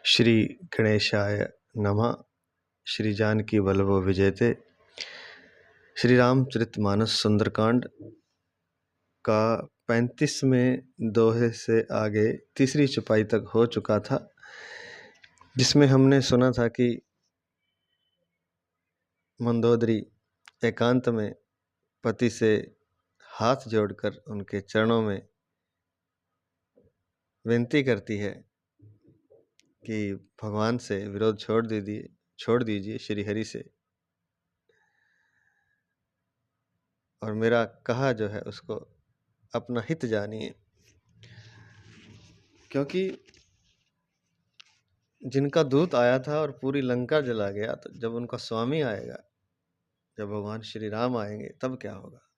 श्री गणेशाय नमः। श्री जानकी वल्लभो विजयते। श्री रामचरितमानस सुंदरकांड का 35वें दोहे से आगे तीसरी चौपाई तक हो चुका था, जिसमें हमने सुना था कि मंदोदरी एकांत में पति से हाथ जोड़कर उनके चरणों में विनती करती है कि भगवान से विरोध छोड़ दीजिए श्री हरि से, और मेरा कहा जो है उसको अपना हित जानिए। क्योंकि जिनका दूत आया था और पूरी लंका जला गया, तो जब उनका स्वामी आएगा, जब भगवान श्री राम आएंगे, तब क्या होगा।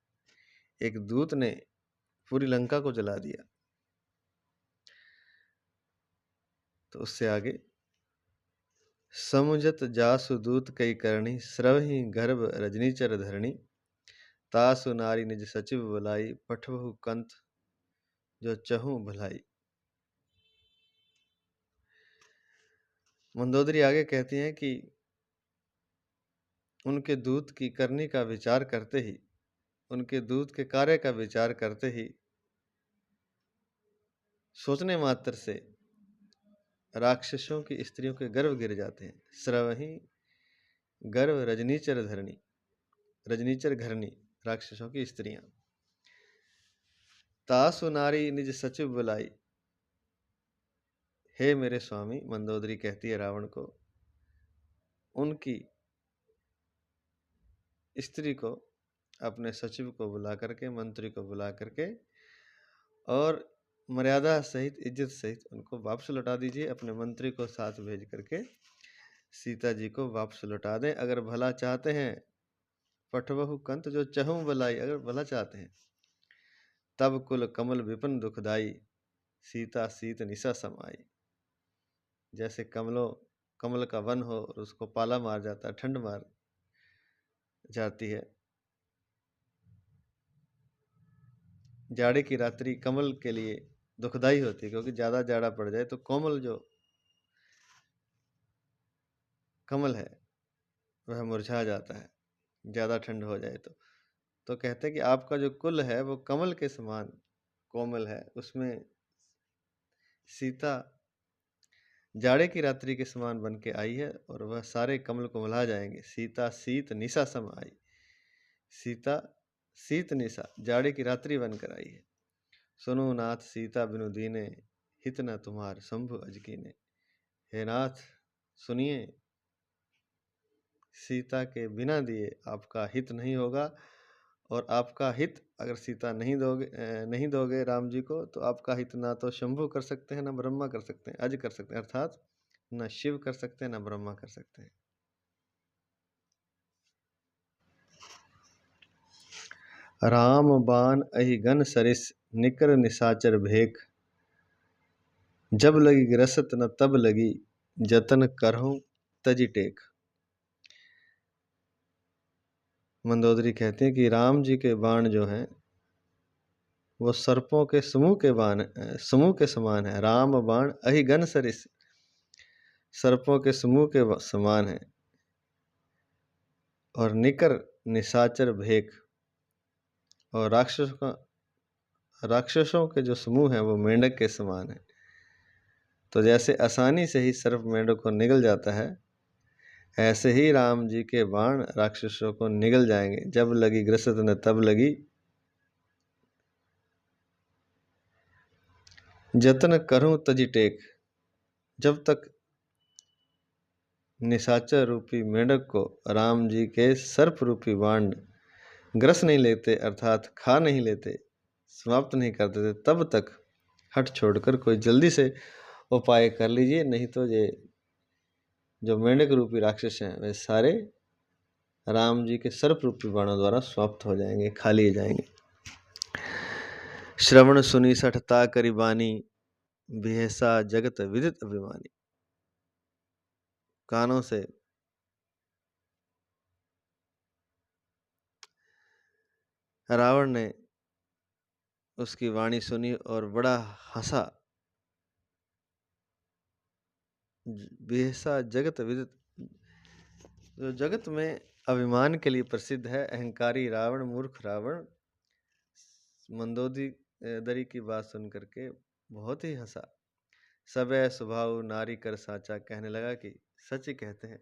एक दूत ने पूरी लंका को जला दिया। तो उससे आगे समुझत जासु दूत कई करणी, स्रवहि गर्भ रजनीचर धरणी, तासु नारी निज सचिव बुलाई, पठवहु कंत जो चहु भलाई। मंदोदरी आगे कहती हैं कि उनके दूत की करनी का विचार करते ही, उनके दूत के कार्य का विचार करते ही, सोचने मात्र से राक्षसों की स्त्रियों के गर्भ गिर जाते हैं। स्रवहि गर्भ रजनीचर धरणी, रजनीचर घरणी राक्षसों की स्त्रियां। तासु नारी निज सचिव बुलाई, हे मेरे स्वामी, मंदोदरी कहती है रावण को, उनकी स्त्री को, अपने सचिव को बुला करके, मंत्री को बुला करके, और मर्यादा सहित, इज्जत सहित उनको वापस लौटा दीजिए। अपने मंत्री को साथ भेज करके सीता जी को वापस लौटा दें। अगर भला चाहते हैं, पठवहु कंत जो चहु भलाई, अगर भला चाहते हैं, तब कुल कमल विपिन दुखदाई, सीता सीत निशा समाई। जैसे कमल का वन हो और उसको पाला मार जाता है, ठंड मार जाती है। जाड़े की रात्रि कमल के लिए दुखदाई होती है, क्योंकि ज्यादा जाड़ा पड़ जाए तो कोमल जो कमल है वह मुरझा जाता है, ज्यादा ठंड हो जाए तो कहते हैं कि आपका जो कुल है वो कमल के समान कोमल है, उसमें सीता जाड़े की रात्रि के समान बन के आई है, और वह सारे कमल को मुला जाएंगे। सीता सीत निशा सम आई, सीता शीत निशा जाड़े की रात्रि बनकर आई है। सुनो नाथ सीता बिनु दीने, हित न तुम्हार शंभु अजकीने। हे नाथ सुनिए, सीता के बिना दिए आपका हित नहीं होगा, और आपका हित अगर सीता नहीं दोगे राम जी को, तो आपका हित ना तो शंभु कर सकते हैं, ना ब्रह्मा कर सकते हैं, अज कर सकते हैं, अर्थात न शिव कर सकते हैं, न ब्रह्मा कर सकते हैं। राम बाण अहि गन सरिस, निकर निशाचर भेख, जब लगी ग्रसत न तब लगी, जतन करहूं तजी टेक। मंदोदरी कहते हैं कि राम जी के बाण जो हैं वो सर्पों के समूह के समान है। राम बाण अहि गन सरिस, सर्पों के समूह के समान है। और निकर निशाचर भेख, और राक्षसों के जो समूह है वो मेंढक के समान है। तो जैसे आसानी से ही सर्प मेंढक को निगल जाता है, ऐसे ही राम जी के बाण राक्षसों को निगल जाएंगे। जब लगी ग्रसत न तब लगी, जतन करूं तजी टेक। जब तक निशाचर रूपी मेंढक को राम जी के सर्प रूपी बाण ग्रस नहीं लेते, अर्थात खा नहीं लेते, समाप्त नहीं कर देते, तब तक हट छोड़कर कोई जल्दी से उपाय कर लीजिए, नहीं तो ये जो मेंढक रूपी राक्षस हैं वे सारे राम जी के सर्प रूपी बाणों द्वारा समाप्त हो जाएंगे, खा लिए जाएंगे। श्रवण सुनी सठता करी बानी, बिहसा जगत विदित अभिमानी। कानों से रावण ने उसकी वाणी सुनी और बड़ा हंसा। विहसा जगत विदित। जो जगत में अभिमान के लिए प्रसिद्ध है, अहंकारी रावण, मूर्ख रावण, मंदोदरी की बात सुन करके बहुत ही हंसा। सबे स्वभाव नारी कर साचा, कहने लगा कि सच ही कहते हैं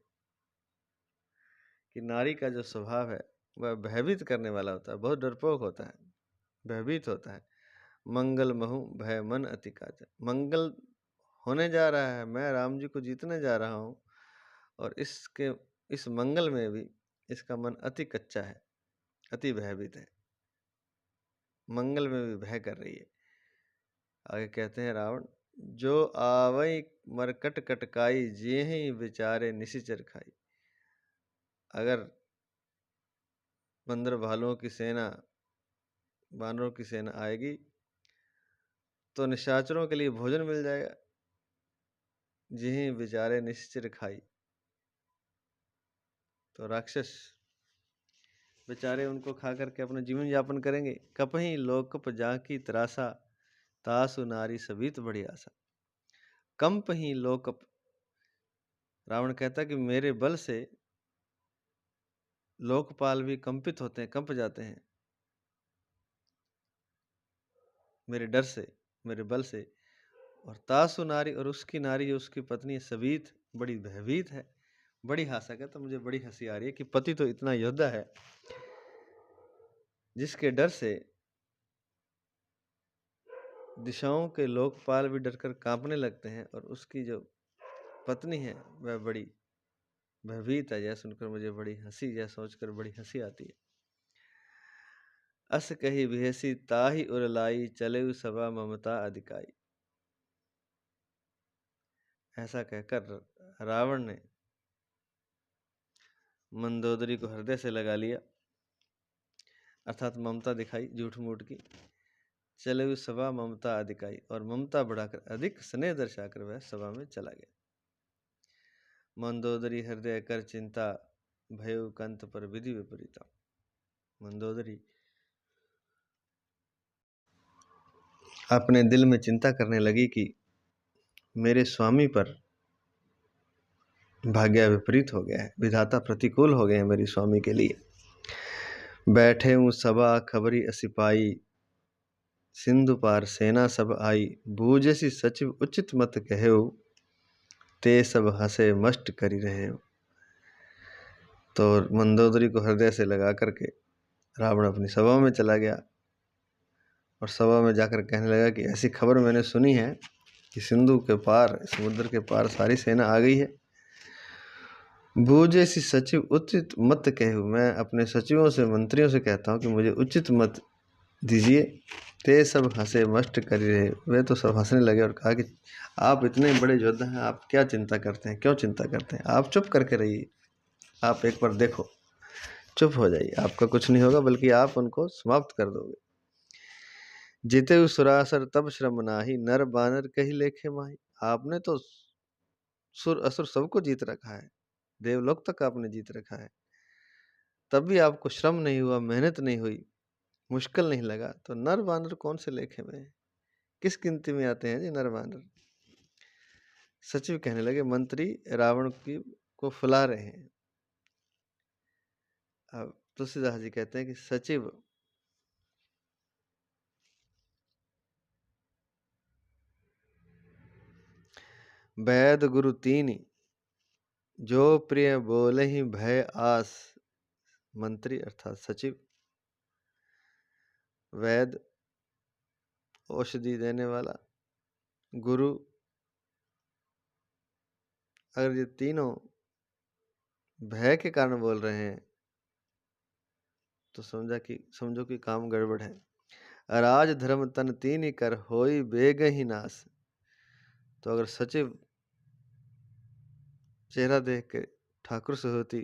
कि नारी का जो स्वभाव है वह भयभीत करने वाला होता है, बहुत डरपोक होता है, भयभीत होता है। मंगल महु भय मन अति काज, मंगल होने जा रहा है, मैं राम जी को जीतने जा रहा हूँ, और इस मंगल में भी इसका मन अति कच्चा है, अति भयभीत है, मंगल में भी भय कर रही है। आगे कहते हैं रावण, जो आवई मरकट कटकाई, जे ही विचारे निशिचर खाई। अगर बंदर भालुओं की सेना, बानरों की सेना आएगी तो निशाचरों के लिए भोजन मिल जाएगा। जिहि विचारे निश्चिर खाई, तो राक्षस बेचारे उनको खा करके अपना जीवन यापन करेंगे। कपहि लोकप जाकी त्रासा, तासु नारी सबीत बड़ी आशा। कंप ही लोकप, रावण कहता कि मेरे बल से लोकपाल भी कंपित होते हैं, कंप जाते हैं, मेरे डर से, मेरे बल से। और तासु नारी, और उसकी नारी जो उसकी पत्नी सबीत, बड़ी भयभीत है, बड़ी हासा। कहता मुझे बड़ी हंसी आ रही है कि पति तो इतना योद्धा है जिसके डर से दिशाओं के लोकपाल भी डरकर कांपने लगते हैं, और उसकी जो पत्नी है वह बड़ी भयभीत है। यह सुनकर मुझे बड़ी हंसी, यह सोचकर बड़ी हंसी आती है। अस कही भेसी ताही उरलाई, चले सभा ममता अधिकाई। ऐसा कहकर रावण ने मंदोदरी को हृदय से लगा लिया, अर्थात ममता दिखाई झूठ मूठ की। चले सभा ममता अधिकाई, और ममता बढ़ाकर, अधिक स्नेह दर्शाकर वह सभा में चला गया। मंदोदरी हृदय कर चिंता, भयउ कंत पर विधि विपरीता। मंदोदरी अपने दिल में चिंता करने लगी कि मेरे स्वामी पर भाग्य विपरीत हो गया है, विधाता प्रतिकूल हो गए हैं मेरी स्वामी के लिए। बैठे हूँ सभा खबरी असिपाई, सिंधु पार सेना सब आई। बूझसी सचिव उचित मत कहेउ, ते सब हंसे मस्ट करी रहे हो। तो मंदोदरी को हृदय से लगा करके रावण अपनी सभा में चला गया, और सभा में जाकर कहने लगा कि ऐसी खबर मैंने सुनी है कि सिंधु के पार, समुद्र के पार सारी सेना आ गई है। बूझे सी सचिव उचित मत कहूँ, मैं अपने सचिवों से, मंत्रियों से कहता हूँ कि मुझे उचित मत दीजिए। ते सब हंसे मस्ट कर रहे, वे तो सब हंसने लगे और कहा कि आप इतने बड़े योद्धा हैं, आप क्या चिंता करते हैं, क्यों चिंता करते हैं, आप चुप करके रहिए, आप एक बार देखो, चुप हो जाइए, आपका कुछ नहीं होगा, बल्कि आप उनको समाप्त कर दोगे। जीते सुरासर तब श्रम नाही, नर बानर कही लेखे माही। आपने तो सुर असुर सबको जीत रखा है, देवलोक तक आपने जीत रखा है, तब भी आपको श्रम नहीं हुआ, मेहनत नहीं हुई, मुश्किल नहीं लगा, तो नर बानर कौन से लेखे में, किस गिनती में आते हैं जी नर बानर। सचिव कहने लगे, मंत्री रावण की को फुला रहे हैं। अब तुलसीदास जी कहते हैं कि सचिव वैद गुरु तीनी, जो प्रिय बोले ही भय आस। मंत्री अर्थात सचिव, वैद औषधि देने वाला, गुरु, अगर ये तीनों भय के कारण बोल रहे हैं तो समझो कि काम गड़बड़ है। राज धर्म तन तीन कर, होई बेग ही नाश। तो अगर सचिव चेहरा देख के ठाकुर सहोती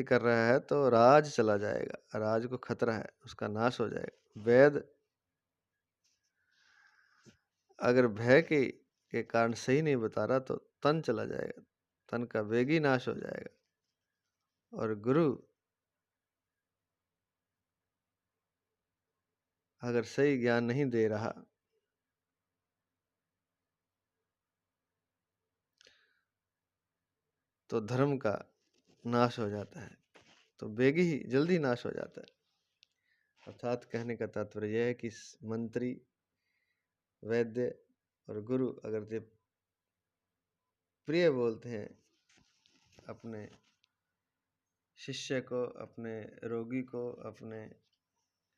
कर रहा है तो राज चला जाएगा, राज को खतरा है, उसका नाश हो जाएगा। वैद अगर भय के कारण सही नहीं बता रहा तो तन चला जाएगा, तन का वेग ही नाश हो जाएगा। और गुरु अगर सही ज्ञान नहीं दे रहा तो धर्म का नाश हो जाता है, तो बेगी ही जल्दी नाश हो जाता है। अर्थात कहने का तात्पर्य यह है कि मंत्री, वैद्य और गुरु अगर जो प्रिय बोलते हैं अपने शिष्य को, अपने रोगी को, अपने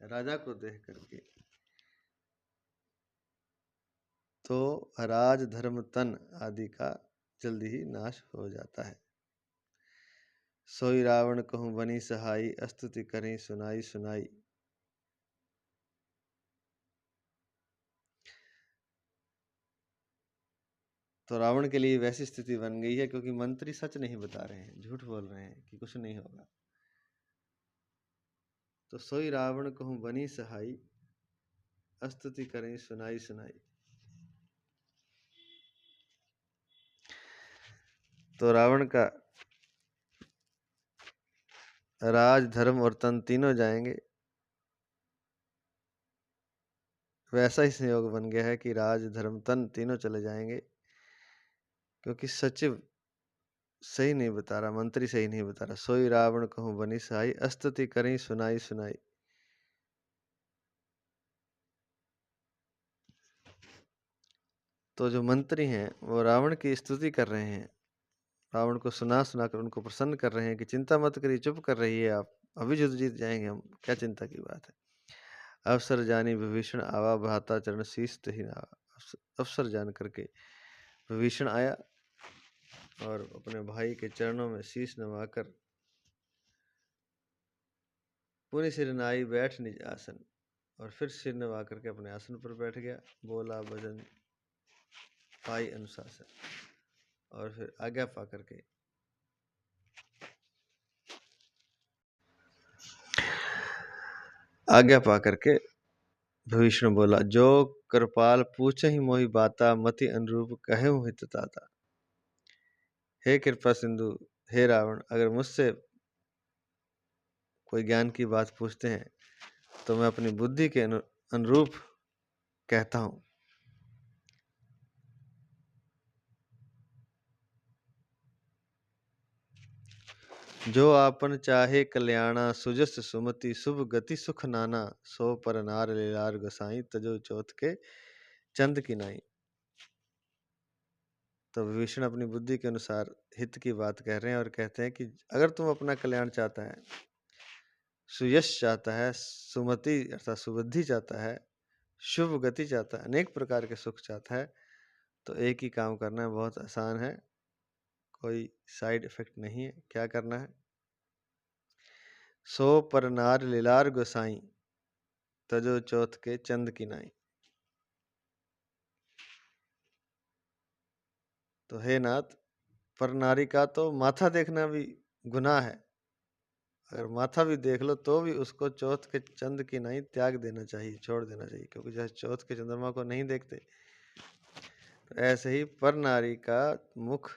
राजा को देख करके, तो राज धर्म तन आदि का जल्दी ही नाश हो जाता है। सोई रावण कहूँ बनी सहाई, स्तुति करें सुनाई सुनाई। तो रावण के लिए वैसी स्थिति बन गई है क्योंकि मंत्री सच नहीं बता रहे हैं, झूठ बोल रहे हैं कि कुछ नहीं होगा। तो सोई रावण कहूँ बनी सहाई, स्तुति करें सुनाई सुनाई। तो रावण का राज, धर्म और तन तीनों जाएंगे। वैसा ही संयोग बन गया है कि राज, धर्म, तन तीनों चले जाएंगे, क्योंकि सचिव सही नहीं बता रहा, मंत्री सही नहीं बता रहा। सोई रावण कहूँ बनी सहाई, स्तुति करें सुनाई सुनाई। तो जो मंत्री हैं वो रावण की स्तुति कर रहे हैं, रावण को सुना सुना कर उनको प्रसन्न कर रहे हैं कि चिंता मत करिए, चुप कर रहिए आप, अभी युद्ध जीत जाएंगे हम, क्या चिंता की बात है। अवसर जानी विभीषण आवा, भ्राता चरण शीस ही नावा। अवसर जान करके विभीषण आया और अपने भाई के चरणों में शीश नवाकर पूरी सिर नाई बैठ निज आसन, और फिर सिर नवा करके अपने आसन पर बैठ गया। बोला भजन पाई अनुशासन, और फिर आज्ञा पा करके विभीषण बोला, जो कृपाल पूछे ही मोहि बाता, मति अनुरूप कहे हित ताता। हे कृपा सिंधु, हे रावण, अगर मुझसे कोई ज्ञान की बात पूछते हैं तो मैं अपनी बुद्धि के अनुरूप कहता हूँ। जो आपन चाहे कल्याणा, सुजस सुमति शुभ गति सुख नाना, सो पर नार लीलार गोसाई, तजो चौथ के चंद की नाई। तो विभीषण अपनी बुद्धि के अनुसार हित की बात कह रहे हैं और कहते हैं कि अगर तुम अपना कल्याण चाहता है, सुयश चाहता है, सुमति अर्थात सुबुद्धि चाहता है, शुभ गति चाहता है, अनेक प्रकार के सुख चाहता है, तो एक ही काम करना है, बहुत आसान है, कोई साइड इफेक्ट नहीं है। क्या करना है? सो पर नार लीलार गोसाई, तजो चौथ के चंद की नाई। तो हे नाथ, पर नारी का तो माथा देखना भी गुनाह है, अगर माथा भी देख लो तो भी उसको चौथ के चंद की नाई त्याग देना चाहिए, छोड़ देना चाहिए, क्योंकि जैसे चौथ के चंद्रमा को नहीं देखते, तो ऐसे ही पर नारी का मुख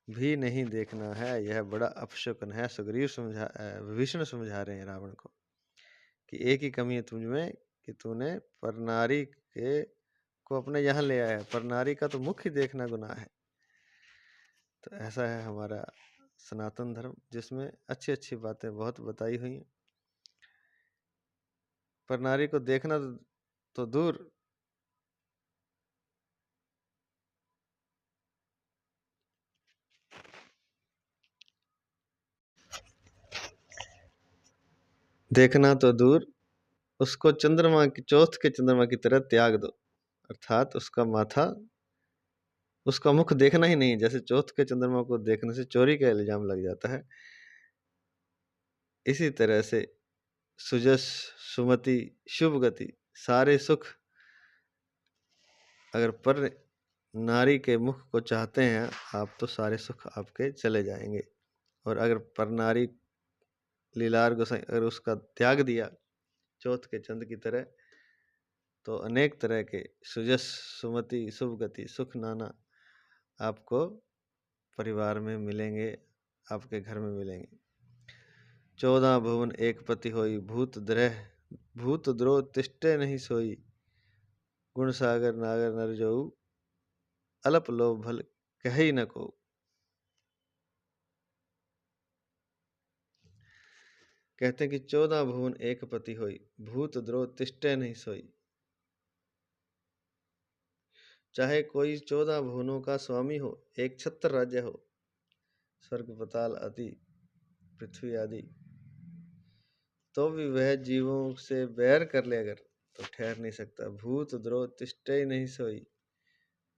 भी नहीं देखना है, यह बड़ा अपशकुन है। विभीषण समझा रहे हैं रावण को कि एक ही कमी है तुझ में कि तूने पर नारी के को अपने यहाँ ले आया है, पर नारी का तो मुख ही देखना गुनाह है। तो ऐसा है हमारा सनातन धर्म, जिसमें अच्छी अच्छी बातें बहुत बताई हुई हैं। पर नारी को देखना तो दूर, देखना तो दूर, उसको चंद्रमा की, चौथ के चंद्रमा की तरह त्याग दो, अर्थात उसका माथा, उसका मुख देखना ही नहीं। जैसे चौथ के चंद्रमा को देखने से चोरी का इल्जाम लग जाता है, इसी तरह से सुजस, सुमति, शुभ गति, सारे सुख अगर पर नारी के मुख को चाहते हैं आप, तो सारे सुख आपके चले जाएंगे। और अगर पर नारी लीलार गोसाई अगर उसका त्याग दिया चौथ के चंद की तरह, तो अनेक तरह के सुजस, सुमति, शुभ गति, सुख नाना आपको परिवार में मिलेंगे, आपके घर में मिलेंगे। 14 भुवन एक पति होई, भूत द्रोह तिष्ठे नहीं सोई, गुण सागर नागर नर जऊ, अल्प लोभ भल कही न को। कहते हैं कि 14 भुवन एक पति होई, भूत द्रोह तिष्ठे नहीं सोई। चाहे कोई 14 भुवनों का स्वामी हो, एक छत्र राज्य हो, स्वर्ग पताल आदि पृथ्वी आदि, तो भी वह जीवों से बैर कर ले अगर, तो ठहर नहीं सकता। भूत द्रोह तिष्ठे नहीं सोई,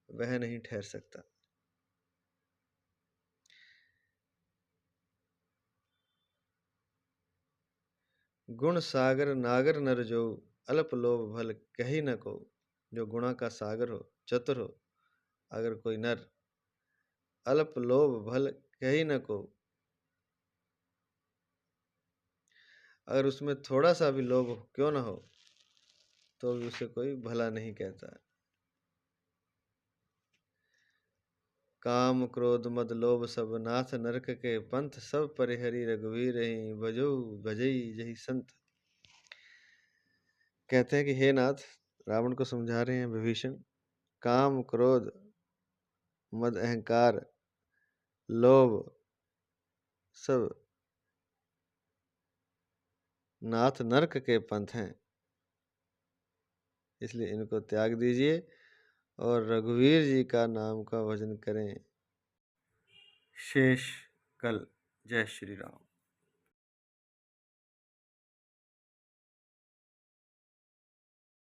वह नहीं ठहर सकता। गुण सागर नागर नर जो, अल्प लोभ भल कही न को। जो गुणा का सागर हो, चतुर हो, अगर कोई नर, अल्प लोभ भल कही न को, अगर उसमें थोड़ा सा भी लोभ क्यों ना हो, तो भी उसे कोई भला नहीं कहता। काम क्रोध मद लोभ सब नाथ, नरक के पंथ सब परिहरी, रघुवीर ही भजो भजई जही संत। कहते हैं कि हे नाथ, रावण को समझा रहे हैं विभीषण, काम क्रोध मद अहंकार लोभ सब नाथ नरक के पंथ हैं, इसलिए इनको त्याग दीजिए और रघुवीर जी का नाम का भजन करें। शेष कल। जय श्री राम।